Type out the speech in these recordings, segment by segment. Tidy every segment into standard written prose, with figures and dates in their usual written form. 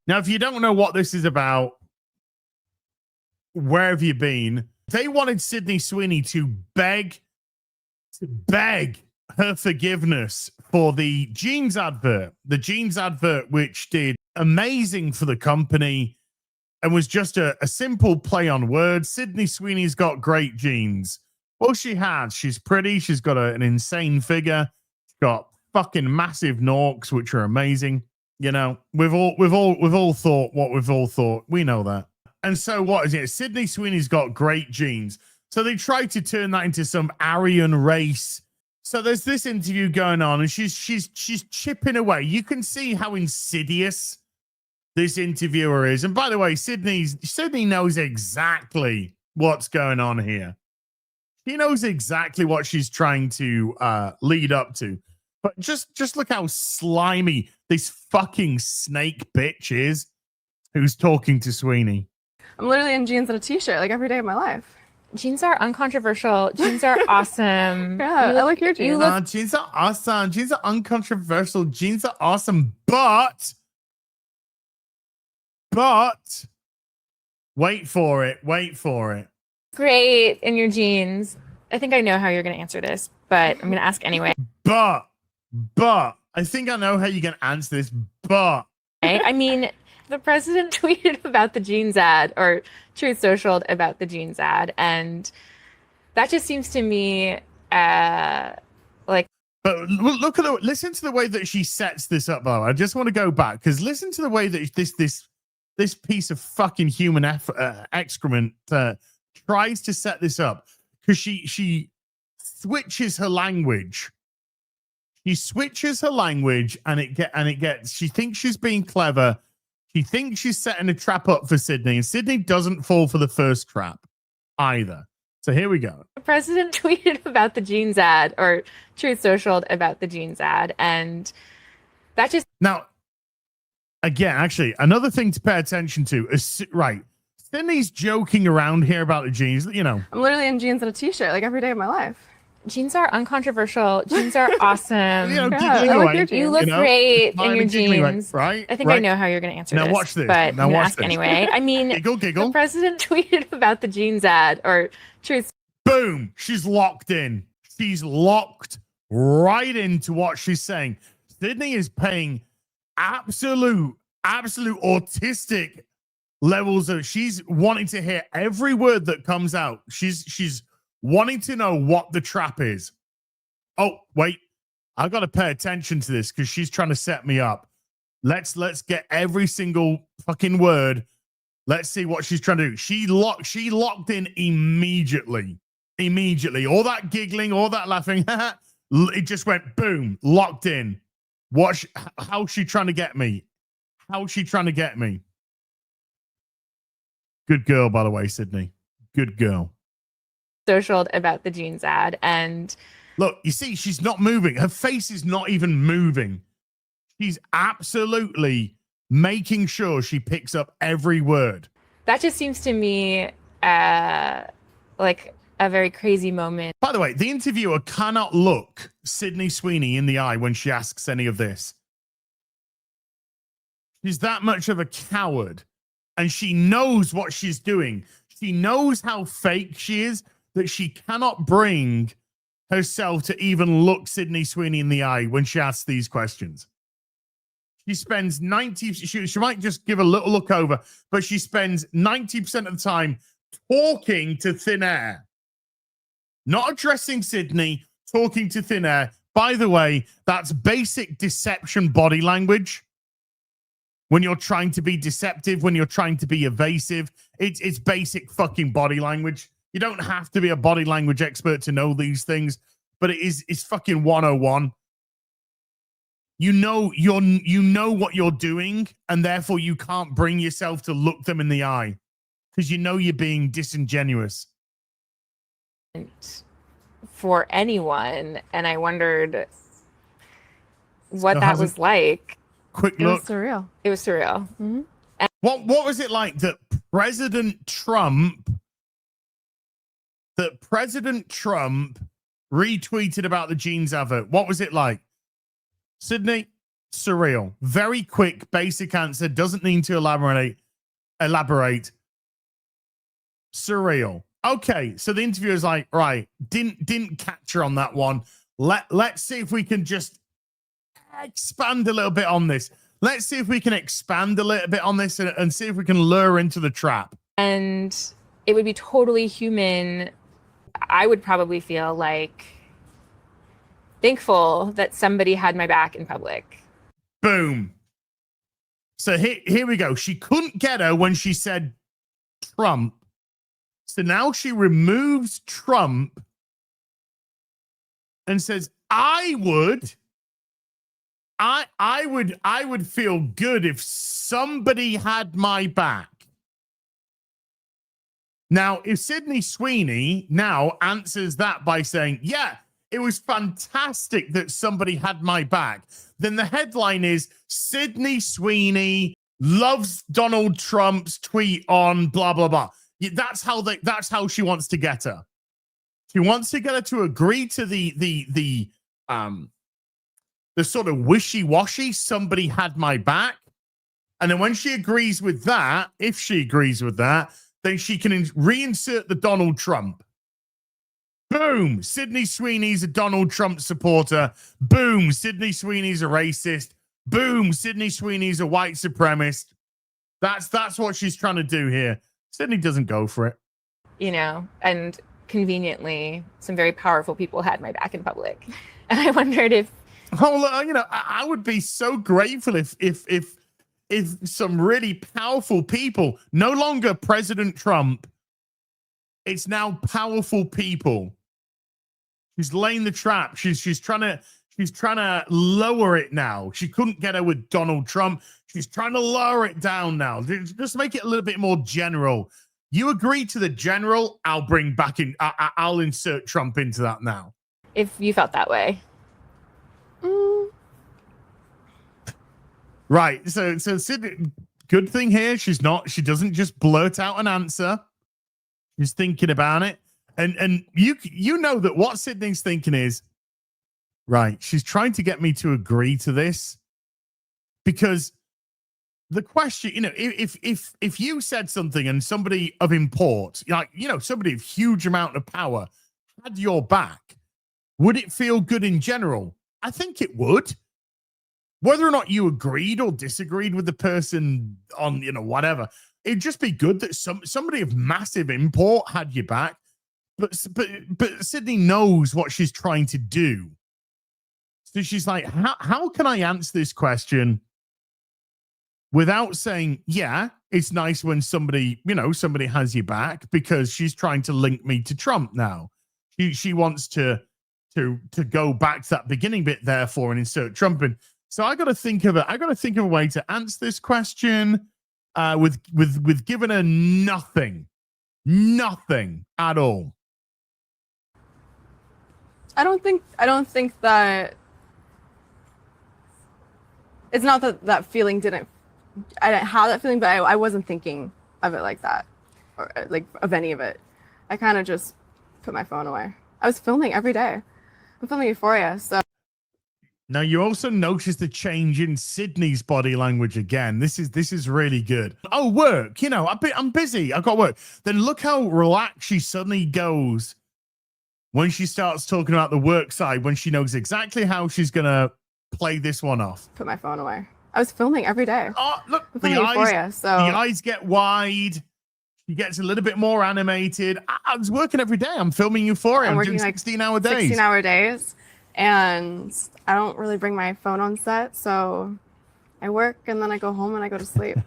Now, if you don't know what this is about, where have you been? They wanted Sydney Sweeney to beg her forgiveness for the jeans advert. The jeans advert, which did amazing for the company and was just a simple play on words. Sydney Sweeney's got great jeans. Well, she has. She's pretty. She's got an insane figure. She's got fucking massive norks, which are amazing. You know, we've all thought what we've all thought. We know that. And so what is it? Sydney Sweeney's got great genes. So they tried to turn that into some Aryan race. So there's this interview going on, and she's chipping away. You can see how insidious this interviewer is. And by the way, Sydney knows exactly what's going on here. She knows exactly what she's trying to lead up to. But just look how slimy this fucking snake bitch is who's talking to Sweeney. I'm literally in jeans and a t-shirt like every day of my life. Jeans are uncontroversial. Jeans are awesome. Yeah, I like your jeans. Jeans are awesome. Jeans are uncontroversial. Jeans are awesome. But wait for it. Wait for it. Great in your jeans. I think I know how you're going to answer this, but I'm going to ask anyway. But I think I know how you're going to answer this. But I mean, the president tweeted about the jeans ad, or Truth Socialed about the jeans ad, and that just seems to me like. But look at listen to the way that she sets this up, though. I just want to go back because listen to the way that this piece of fucking human excrement tries to set this up, because she switches her language. She switches her language, and it gets. She thinks she's being clever. She thinks she's setting a trap up for Sydney, and Sydney doesn't fall for the first trap either. So here we go. The president tweeted about the jeans ad, or Truth Socialed about the jeans ad, and that just now. Again, actually, another thing to pay attention to is right. Sydney's joking around here about the jeans. You know, I'm literally in jeans and a t-shirt like every day of my life. Jeans are uncontroversial. Jeans are awesome. You know, Yeah, I like your jeans. You look great in your jeans. Right? I think I know how you're going to answer now this. Watch this. But Now I'm going to watch ask this. anyway. I mean, Giggle. the president tweeted about the jeans ad, or Truth. Boom. She's locked in. She's locked right into what she's saying. Sydney is paying absolute autistic levels of. She's wanting to hear every word that comes out. She's wanting to know what the trap is. Oh, wait. I got to pay attention to this because she's trying to set me up. Let's get every single fucking word. Let's see what she's trying to do. She locked in immediately. All that giggling, all that laughing, it just went boom, locked in. How's she trying to get me? How's she trying to get me? Good girl, by the way, Sydney. Good girl. Socialed about the jeans ad, and look, you see, she's not moving. Her face is not even moving. She's absolutely making sure she picks up every word. that just seems to me like a very crazy moment. By the way, the interviewer cannot look Sydney Sweeney in the eye when she asks any of this. She's that much of a coward, and she knows what she's doing. She knows how fake she is, that she cannot bring herself to even look Sydney Sweeney in the eye when she asks these questions. She spends she might just give a little look over, but she spends 90% of the time talking to thin air. Not addressing Sydney, talking to thin air. By the way, that's basic deception body language. When you're trying to be deceptive, when you're trying to be evasive, it's basic fucking body language. You don't have to be a body language expert to know these things, but it's fucking 101. You know what you're doing, and therefore you can't bring yourself to look them in the eye because you know you're being disingenuous. For anyone, and I wondered what that was like. Quick It look. was surreal. It was surreal. Mm-hmm. What was it like that President Trump retweeted about the jeans advert? What was it like? Sydney, Surreal. Very quick, basic answer. Doesn't need to elaborate. Surreal. Okay, so the interviewer is like, right, didn't catch her on that one. Let's see if we can just expand a little bit on this. Let's see if we can expand a little bit on this and see if we can lure into the trap. And it would be totally human. I would probably feel like thankful that somebody had my back in public. Boom. So here we go. She couldn't get her when she said Trump. So now she removes Trump and says, I would feel good if somebody had my back. Now, if Sydney Sweeney now answers that by saying, yeah, it was fantastic that somebody had my back, then the headline is Sydney Sweeney loves Donald Trump's tweet on blah, blah, blah. That's how she wants to get her. She wants to get her to agree to the sort of wishy-washy, somebody had my back. And then when she agrees with that, if she agrees with that, then she can reinsert the Donald Trump. Boom. Sydney Sweeney's a Donald Trump supporter. Boom. Sydney Sweeney's a racist. Boom. Sydney Sweeney's a white supremacist. That's what she's trying to do here. Sydney doesn't go for it. You know, and conveniently, some very powerful people had my back in public. And I wondered if... Oh, you know, I would be so grateful if some really powerful people, no longer President Trump, it's now powerful people. She's laying the trap. She's trying to lower it now. She couldn't get her with Donald Trump. She's trying to lower it down now. Just make it a little bit more general. You agree to the general, I'll bring back in. I'll insert Trump into that now. If you felt that way. Right. So Sydney, good thing here. She doesn't just blurt out an answer. She's thinking about it. And you know that what Sydney's thinking is, right, she's trying to get me to agree to this because the question, you know, if you said something and somebody of import, like, you know, somebody of huge amount of power had your back, would it feel good in general? I think it would. Whether or not you agreed or disagreed with the person on, you know, whatever, it'd just be good that somebody of massive import had your back. But Sydney knows what she's trying to do. So she's like, how can I answer this question without saying, yeah, it's nice when somebody has your back, because she's trying to link me to Trump now. She wants to go back to that beginning bit, therefore, and insert Trump in. So I got to think of a way to answer this question with giving her nothing at all. I don't think that it's not that feeling I didn't have that feeling, but I wasn't thinking of it like that, or like of any of it. I kind of just put my phone away. I was filming every day. I'm filming Euphoria, so. Now you also notice the change in Sydney's body language again. This is really good. Oh, work. You know, I'm busy. I've got work. Then look how relaxed she suddenly goes when she starts talking about the work side, when she knows exactly how she's gonna play this one off. Put my phone away. I was filming every day. Oh, look, the Euphoria, the eyes get wide. She gets a little bit more animated. I was working every day. I'm filming Euphoria. I'm doing 16-hour days. 16-hour days. And I don't really bring my phone on set. So I work and then I go home and I go to sleep.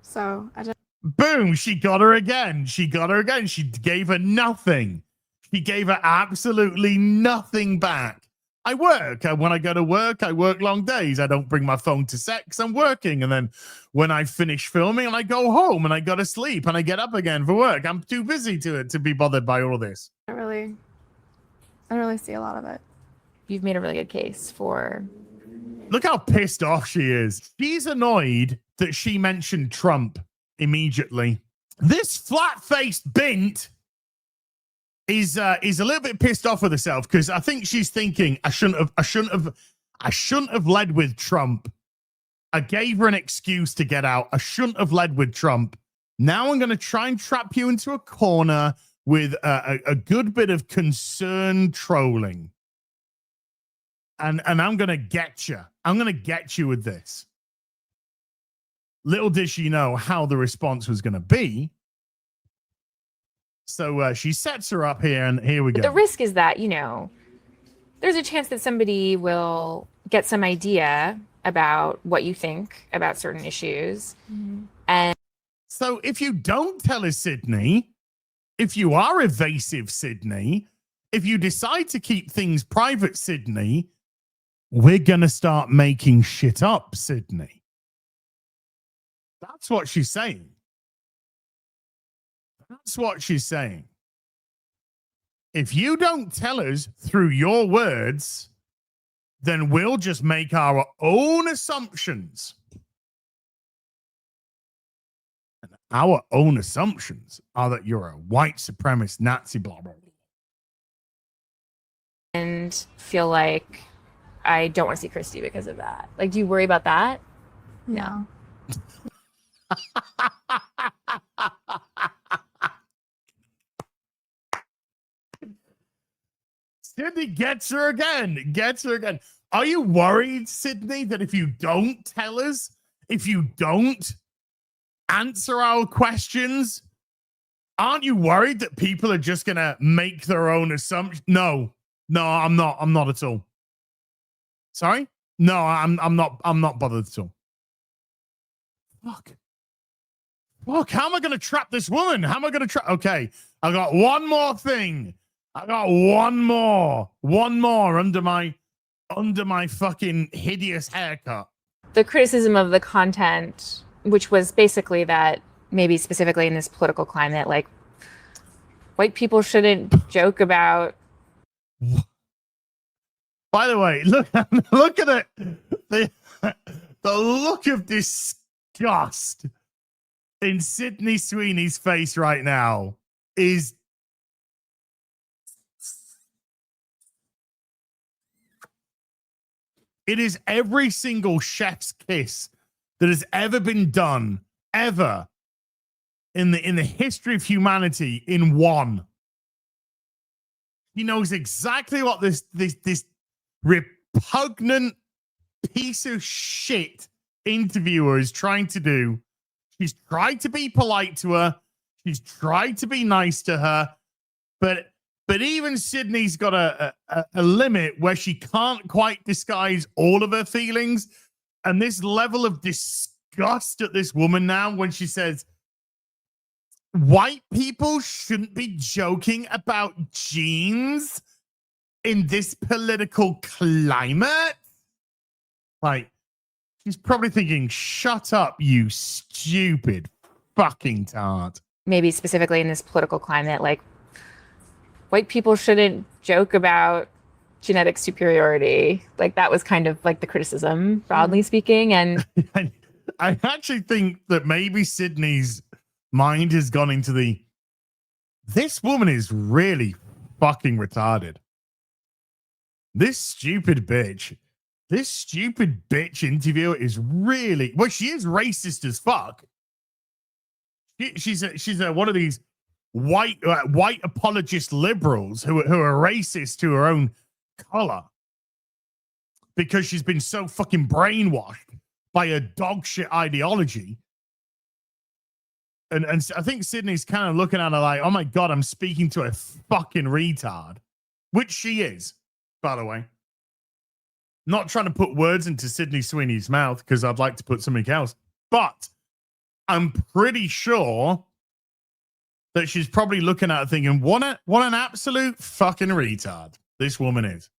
So I just. Boom. She got her again. She gave her nothing. She gave her absolutely nothing back. I work. When I go to work, I work long days. I don't bring my phone to set because I'm working. And then when I finish filming, and I go home and I go to sleep and I get up again for work. I'm too busy to be bothered by all this. I don't really see a lot of it. You've made a really good case for... Look how pissed off she is. She's annoyed that she mentioned Trump immediately. This flat-faced bint is a little bit pissed off with herself because I think she's thinking, I shouldn't I shouldn't have led with Trump. I gave her an excuse to get out. I shouldn't have led with Trump. Now I'm going to try and trap you into a corner with a good bit of concerned trolling. And I'm going to get you. I'm going to get you with this. Little did she know how the response was going to be. So she sets her up here, and here we go. The risk is that, you know, there's a chance that somebody will get some idea about what you think about certain issues. Mm-hmm. And so if you don't tell us, Sydney, if you are evasive, Sydney, if you decide to keep things private, Sydney, we're going to start making shit up, Sydney. That's what she's saying. That's what she's saying. If you don't tell us through your words, then we'll just make our own assumptions. And our own assumptions are that you're a white supremacist Nazi, blah, blah, blah. And feel like I don't want to see Christy because of that. Like, do you worry about that? No. Sydney gets her again. Are you worried, Sydney, that if you don't tell us, if you don't answer our questions, aren't you worried that people are just going to make their own assumptions? No, I'm not. I'm not at all. Sorry? No, I'm not bothered at all. Fuck, how am I going to trap this woman? How am I going to trap? Okay, I got one more thing. I got one more under my fucking hideous haircut. The criticism of the content, which was basically that maybe specifically in this political climate, like white people shouldn't joke about. By the way, look at it. The look of disgust in Sydney Sweeney's face right now is it is every single chef's kiss that has ever been done ever in the history of humanity in one. He knows exactly what this repugnant piece of shit interviewer is trying to do. She's tried to be polite to her. She's tried to be nice to her. But even Sydney's got a limit where she can't quite disguise all of her feelings. And this level of disgust at this woman now when she says, white people shouldn't be joking about genes in this political climate. Like, she's probably thinking, shut up, you stupid fucking tart. Maybe specifically in this political climate, like white people shouldn't joke about genetic superiority. Like that was kind of like the criticism, broadly speaking. And I actually think that maybe Sydney's mind has gone into this woman is really fucking retarded. This stupid bitch interviewer is really, well, she is racist as fuck. She's one of these white apologist liberals who are racist to her own color because she's been so fucking brainwashed by a dog shit ideology. And I think Sydney's kind of looking at her like, oh my God, I'm speaking to a fucking retard, which she is, by the way. Not trying to put words into Sydney Sweeney's mouth because I'd like to put something else, but I'm pretty sure that she's probably looking at her thinking, what an absolute fucking retard this woman is.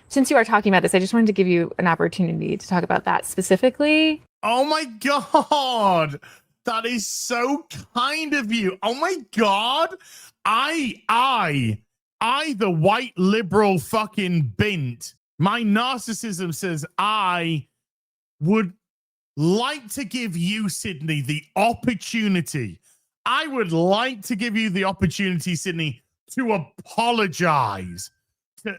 Since you are talking about this, I just wanted to give you an opportunity to talk about that specifically. Oh my God. That is so kind of you. Oh my God. I, the white liberal fucking bint, my narcissism says I would like to give you, Sydney, the opportunity. I would like to give you the opportunity, Sydney, to apologize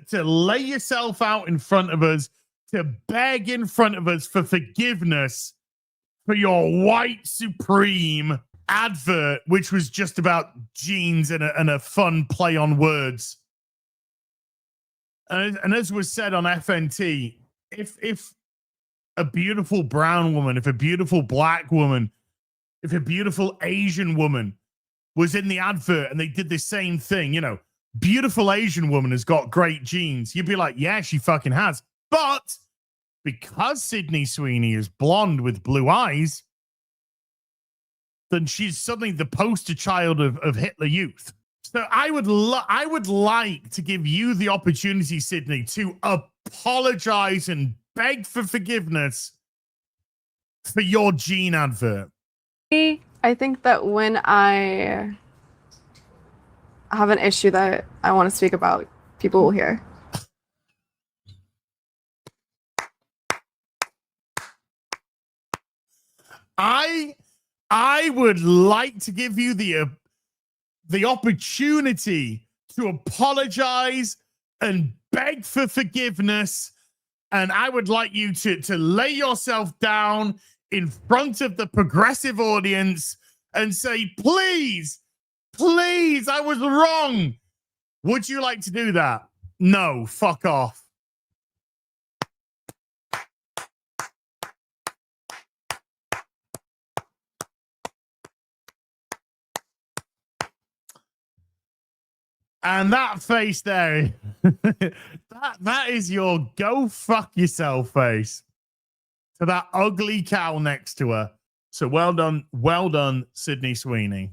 to lay yourself out in front of us, to beg in front of us for forgiveness for your white supreme advert, which was just about jeans and a fun play on words. And as was said on FNT, if a beautiful brown woman, if a beautiful black woman, if a beautiful Asian woman was in the advert and they did the same thing, you know, beautiful Asian woman has got great genes, you'd be like, yeah, she fucking has. But because Sydney Sweeney is blonde with blue eyes, then she's suddenly the poster child of Hitler Youth. So I would like to give you the opportunity, Sydney, to apologize and beg for forgiveness for your gene advert. I think that when I have an issue that I want to speak about, people will hear. I would like to give you the opportunity to apologize and beg for forgiveness. And I would like you to lay yourself down in front of the progressive audience and say, please, I was wrong. Would you like to do that? No, fuck off. And that face there, that is your go fuck yourself face to that ugly cow next to her. So well done, Sydney Sweeney.